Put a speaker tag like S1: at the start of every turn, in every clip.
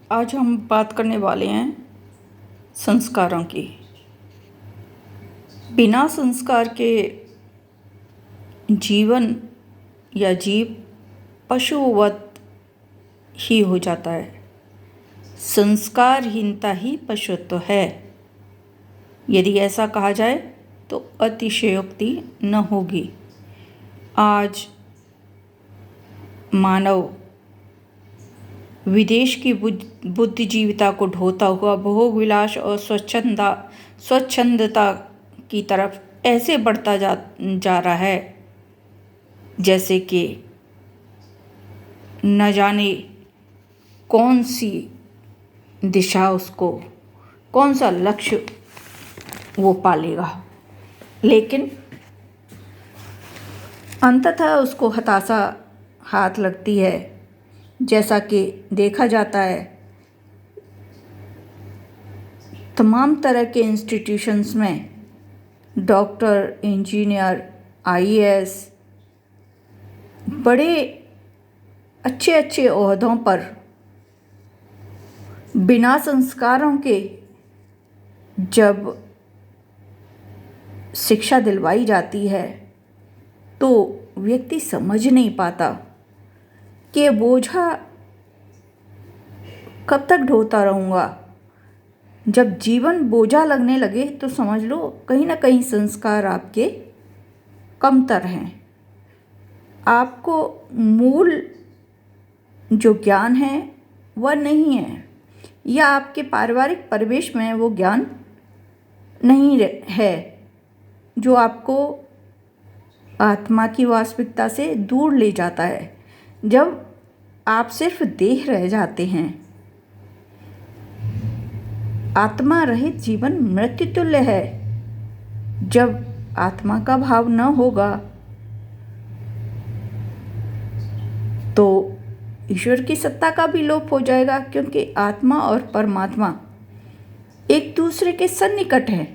S1: आज हम बात करने वाले हैं संस्कारों की। बिना संस्कार के जीवन या जीव पशुवत ही हो जाता है। संस्कारहीनता ही पशुत्व है। यदि ऐसा कहा जाए तो अतिशयोक्ति न होगी। आज मानव विदेश की बुद्धिजीविता को ढोता हुआ भोग विलास और स्वच्छंदता की तरफ ऐसे बढ़ता जा रहा है जैसे कि न जाने कौन सी दिशा उसको, कौन सा लक्ष्य वो पालेगा, लेकिन अंततः उसको हताशा हाथ लगती है। जैसा कि देखा जाता है तमाम तरह के इंस्टीट्यूशंस में डॉक्टर, इंजीनियर, आईएएस, बड़े अच्छे अच्छे ओहदों पर बिना संस्कारों के जब शिक्षा दिलवाई जाती है तो व्यक्ति समझ नहीं पाता कि बोझा कब तक ढोता रहूँगा। जब जीवन बोझा लगने लगे तो समझ लो कहीं ना कहीं संस्कार आपके कमतर हैं। आपको मूल जो ज्ञान है वह नहीं है, या आपके पारिवारिक परिवेश में वो ज्ञान नहीं है जो आपको आत्मा की वास्तविकता से दूर ले जाता है। जब आप सिर्फ देह रह जाते हैं, आत्मा रहित जीवन मृत्यु तुल्य है। जब आत्मा का भाव न होगा तो ईश्वर की सत्ता का भी लोप हो जाएगा, क्योंकि आत्मा और परमात्मा एक दूसरे के सन्निकट हैं।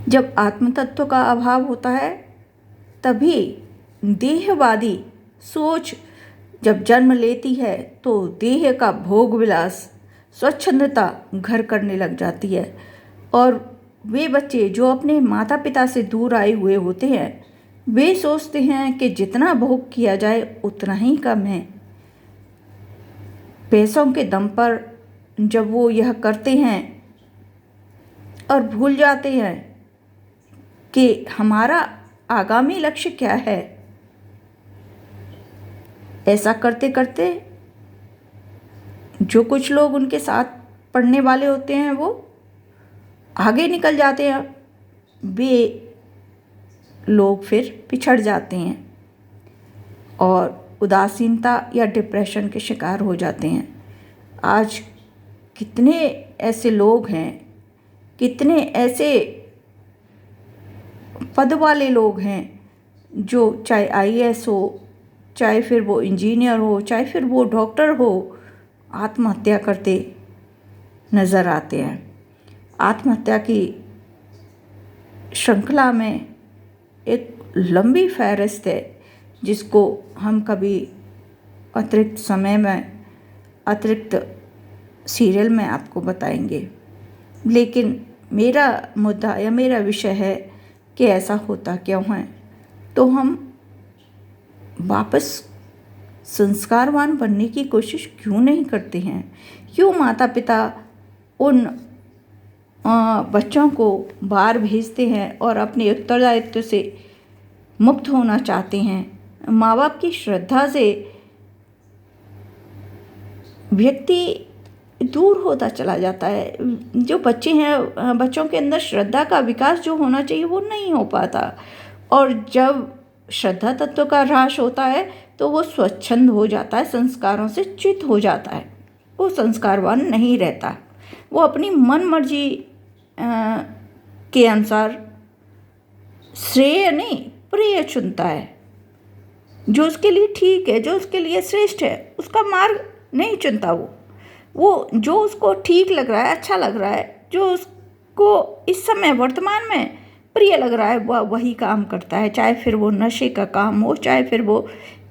S1: जब आत्म तत्व का अभाव होता है तभी देहवादी सोच जब जन्म लेती है तो देह का भोग विलास, स्वच्छंदता घर करने लग जाती है। और वे बच्चे जो अपने माता पिता से दूर आए हुए होते हैं वे सोचते हैं कि जितना भोग किया जाए उतना ही कम है। पैसों के दम पर जब वो यह करते हैं और भूल जाते हैं कि हमारा आगामी लक्ष्य क्या है, ऐसा करते करते जो कुछ लोग उनके साथ पढ़ने वाले होते हैं वो आगे निकल जाते हैं, वे लोग फिर पिछड़ जाते हैं और उदासीनता या डिप्रेशन के शिकार हो जाते हैं। आज कितने ऐसे लोग हैं, कितने ऐसे पद वाले लोग हैं जो चाहे आईएएस हो, चाहे फिर वो इंजीनियर हो, चाहे फिर वो डॉक्टर हो, आत्महत्या करते नज़र आते हैं। आत्महत्या की श्रृंखला में एक लंबी फहरिस्त है जिसको हम कभी अतिरिक्त समय में, अतिरिक्त सीरियल में आपको बताएंगे। लेकिन मेरा मुद्दा या मेरा विषय है कि ऐसा होता क्यों है, तो हम वापस संस्कारवान बनने की कोशिश क्यों नहीं करते हैं। क्यों माता पिता उन बच्चों को बाहर भेजते हैं और अपने उत्तरदायित्व से मुक्त होना चाहते हैं। माँ बाप की श्रद्धा से व्यक्ति दूर होता चला जाता है। जो बच्चे हैं, बच्चों के अंदर श्रद्धा का विकास जो होना चाहिए वो नहीं हो पाता, और जब श्रद्धा तत्व का ह्रास होता है तो वो स्वच्छंद हो जाता है, संस्कारों से च्युत हो जाता है, वो संस्कारवान नहीं रहता। वो अपनी मन मर्जी के अनुसार श्रेय नहीं प्रिय चुनता है। जो उसके लिए ठीक है, जो उसके लिए श्रेष्ठ है, उसका मार्ग नहीं चुनता। वो जो उसको ठीक लग रहा है, अच्छा लग रहा है, जो उसको इस समय वर्तमान में प्रिय लग रहा है वह वही काम करता है। चाहे फिर वो नशे का काम हो, चाहे फिर वो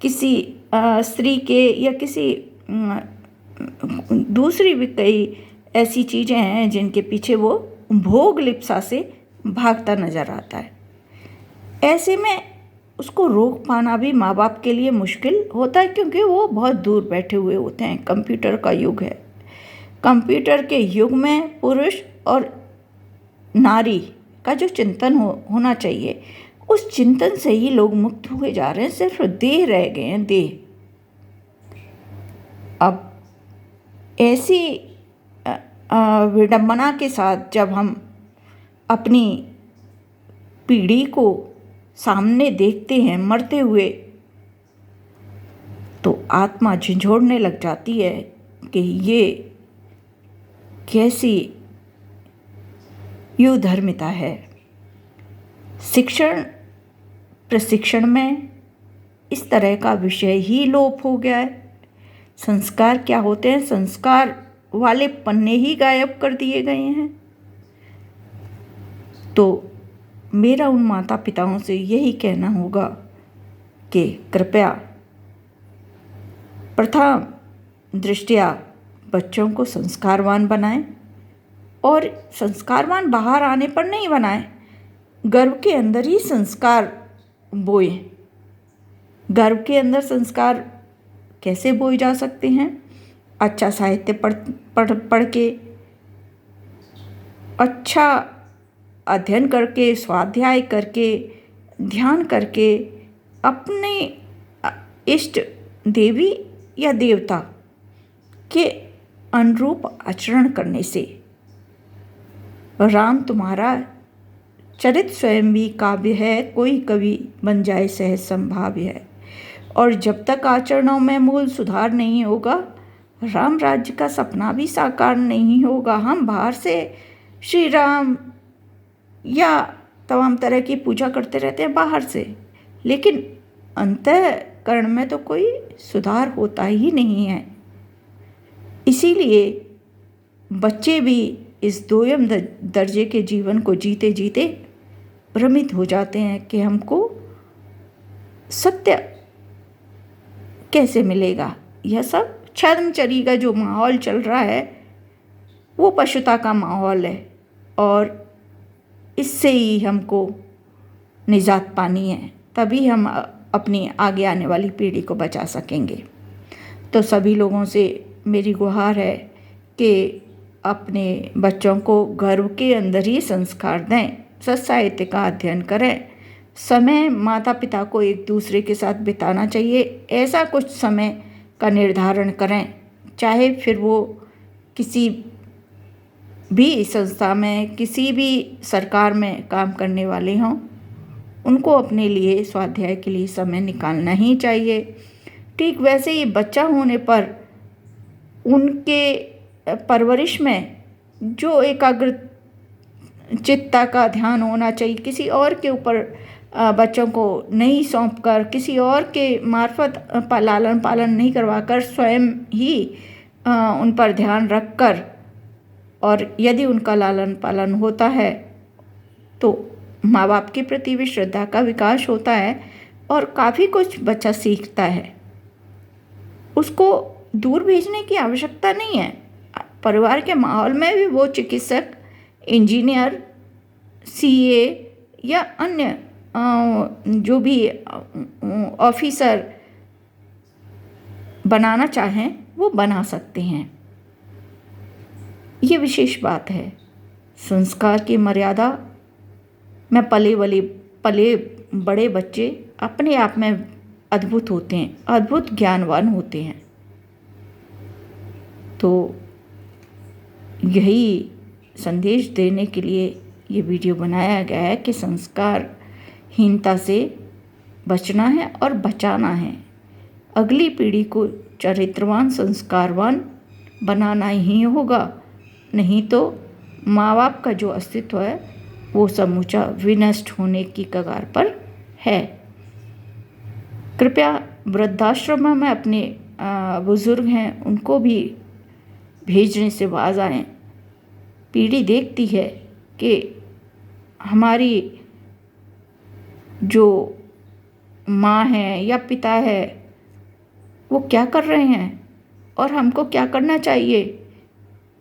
S1: किसी स्त्री के या किसी दूसरी भी कई ऐसी चीज़ें हैं जिनके पीछे वो भोग लिप्सा से भागता नजर आता है। ऐसे में उसको रोक पाना भी माँ बाप के लिए मुश्किल होता है, क्योंकि वो बहुत दूर बैठे हुए होते हैं। कंप्यूटर का युग है। कंप्यूटर के युग में पुरुष और नारी का जो चिंतन होना चाहिए, उस चिंतन से ही लोग मुक्त हुए जा रहे हैं। सिर्फ देह रह गए हैं, देह। अब ऐसी विडंबना के साथ जब हम अपनी पीढ़ी को सामने देखते हैं मरते हुए, तो आत्मा झंझोड़ने लग जाती है कि ये कैसी युधर्मिता है। शिक्षण प्रशिक्षण में इस तरह का विषय ही लोप हो गया है। संस्कार क्या होते हैं, संस्कार वाले पन्ने ही गायब कर दिए गए हैं। तो मेरा उन माता पिताओं से यही कहना होगा कि कृपया प्रथम दृष्टया बच्चों को संस्कारवान बनाएं, और संस्कारवान बाहर आने पर नहीं बनाएं, गर्भ के अंदर ही संस्कार बोएं। गर्भ के अंदर संस्कार कैसे बोए जा सकते हैं? अच्छा साहित्य पढ़ के, अच्छा अध्ययन करके, स्वाध्याय करके, ध्यान करके, अपने इष्ट देवी या देवता के अनुरूप आचरण करने से। राम तुम्हारा चरित स्वयं भी काव्य है, कोई कवि बन जाए सहज संभाव्य है। और जब तक आचरणों में मूल सुधार नहीं होगा, राम राज्य का सपना भी साकार नहीं होगा। हम बाहर से श्री राम या तमाम तरह की पूजा करते रहते हैं बाहर से, लेकिन अंतःकरण में तो कोई सुधार होता ही नहीं है। इसीलिए बच्चे भी इस दोयम दर्जे के जीवन को जीते जीते भ्रमित हो जाते हैं कि हमको सत्य कैसे मिलेगा। यह सब छद्मचरी का जो माहौल चल रहा है, वो पशुता का माहौल है, और इससे ही हमको निजात पानी है। तभी हम अपनी आगे आने वाली पीढ़ी को बचा सकेंगे। तो सभी लोगों से मेरी गुहार है कि अपने बच्चों को गर्भ के अंदर ही संस्कार दें, सत्साहित्य का अध्ययन करें, समय माता पिता को एक दूसरे के साथ बिताना चाहिए। ऐसा कुछ समय का निर्धारण करें, चाहे फिर वो किसी भी संस्था में, किसी भी सरकार में काम करने वाले हों, उनको अपने लिए स्वाध्याय के लिए समय निकालना ही चाहिए। ठीक वैसे ही बच्चा होने पर उनके परवरिश में जो एकाग्र चित्ता का ध्यान होना चाहिए, किसी और के ऊपर बच्चों को नहीं सौंपकर, किसी और के मार्फत लालन पालन नहीं करवाकर, स्वयं ही उन पर ध्यान रखकर, और यदि उनका लालन पालन होता है तो माँ बाप के प्रति भी श्रद्धा का विकास होता है और काफ़ी कुछ बच्चा सीखता है। उसको दूर भेजने की आवश्यकता नहीं है। परिवार के माहौल में भी वो चिकित्सक, इंजीनियर, सीए या अन्य जो भी ऑफिसर बनाना चाहें वो बना सकते हैं। ये विशेष बात है। संस्कार की मर्यादा में पले बड़े बच्चे अपने आप में अद्भुत होते हैं, अद्भुत ज्ञानवान होते हैं। तो यही संदेश देने के लिए ये वीडियो बनाया गया है कि संस्कारहीनता से बचना है और बचाना है। अगली पीढ़ी को चरित्रवान, संस्कारवान बनाना ही होगा, नहीं तो माँ बाप का जो अस्तित्व है वो समूचा विनष्ट होने की कगार पर है। कृपया वृद्धाश्रम में अपने बुजुर्ग हैं उनको भी भेजने से बाज आएं। पीढ़ी देखती है कि हमारी जो माँ है या पिता है वो क्या कर रहे हैं, और हमको क्या करना चाहिए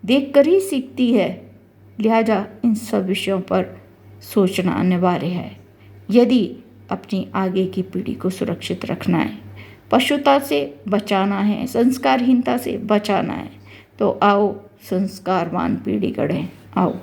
S1: देखकर ही सीखती है। लिहाजा इन सब विषयों पर सोचना अनिवार्य है यदि अपनी आगे की पीढ़ी को सुरक्षित रखना है, पशुता से बचाना है, संस्कारहीनता से बचाना है। तो आओ संस्कारवान पीढ़ी गढ़ें। आओ।